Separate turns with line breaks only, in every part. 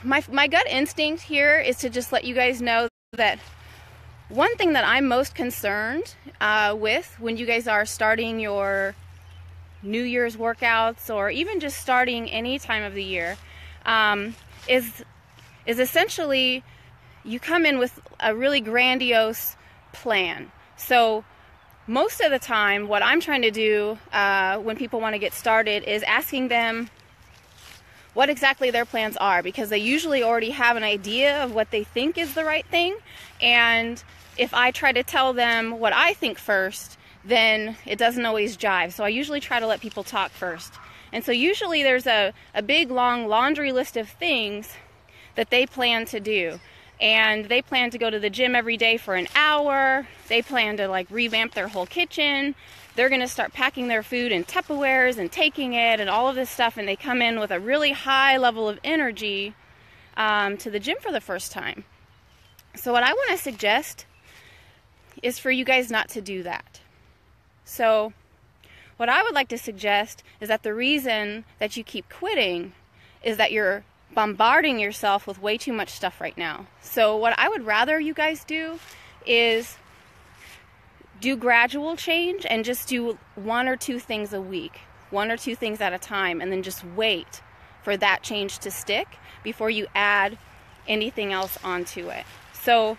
my gut instinct here is to just let you guys know that one thing that I'm most concerned with when you guys are starting your New Year's workouts, or even just starting any time of the year, is essentially you come in with a really grandiose plan. So most of the time, what I'm trying to do when people want to get started is asking them what exactly their plans are, because they usually already have an idea of what they think is the right thing. And if I try to tell them what I think first, then it doesn't always jive. So I usually try to let people talk first. And so usually there's a big long laundry list of things that they plan to do. And they plan to go to the gym every day for an hour. They plan to like revamp their whole kitchen. They're going to start packing their food in Tupperwares and taking it and all of this stuff. And they come in with a really high level of energy to the gym for the first time. So what I want to suggest is for you guys not to do that. So what I would like to suggest is that the reason that you keep quitting is that you're bombarding yourself with way too much stuff right now. So what I would rather you guys do is do gradual change and just do 1 or 2 things a week, 1 or 2 things at a time, and then just wait for that change to stick before you add anything else onto it. So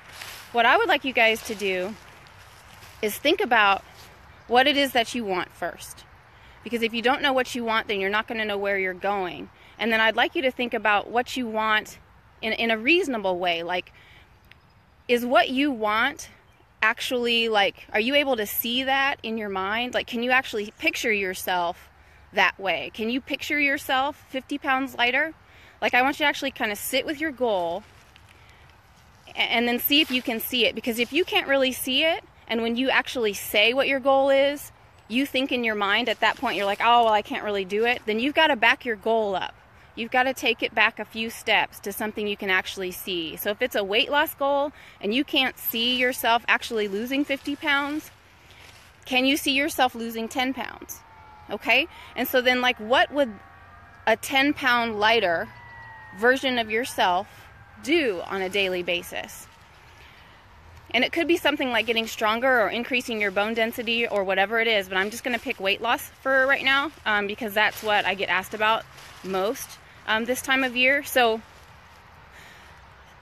what I would like you guys to do is think about what it is that you want first. Because if you don't know what you want, then you're not going to know where you're going. And then I'd like you to think about what you want in a reasonable way. Like, is what you want actually, like, are you able to see that in your mind? Like, can you actually picture yourself that way? Can you picture yourself 50 pounds lighter? Like, I want you to actually kind of sit with your goal and then see if you can see it. Because if you can't really see it, and when you actually say what your goal is, you think in your mind at that point, you're like, oh, well, I can't really do it. Then you've got to back your goal up. You've got to take it back a few steps to something you can actually see. So if it's a weight loss goal and you can't see yourself actually losing 50 pounds, can you see yourself losing 10 pounds? Okay? And so then, like, what would a 10-pound lighter version of yourself do on a daily basis? And it could be something like getting stronger or increasing your bone density or whatever it is, but I'm just going to pick weight loss for right now because that's what I get asked about most this time of year. So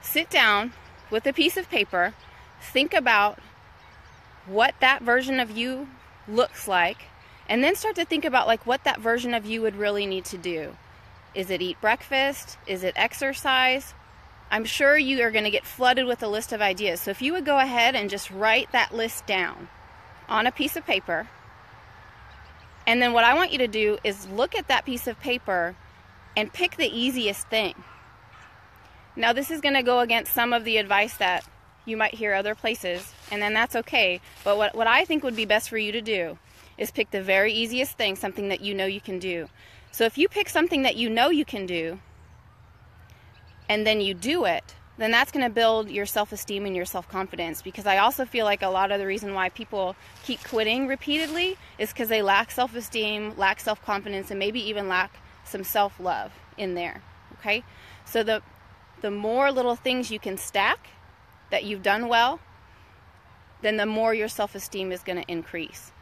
sit down with a piece of paper, think about what that version of you looks like, and then start to think about like what that version of you would really need to do. Is it eat breakfast? Is it exercise? I'm sure you are going to get flooded with a list of ideas. So if you would go ahead and just write that list down on a piece of paper, and then what I want you to do is look at that piece of paper and pick the easiest thing. Now this is going to go against some of the advice that you might hear other places, and then that's okay. But what I think would be best for you to do is pick the very easiest thing, something that you know you can do. So if you pick something that you know you can do, and then you do it, then that's going to build your self-esteem and your self-confidence. Because I also feel like a lot of the reason why people keep quitting repeatedly is because they lack self-esteem, lack self-confidence, and maybe even lack some self-love in there. Okay? So the more little things you can stack that you've done well, then the more your self-esteem is going to increase.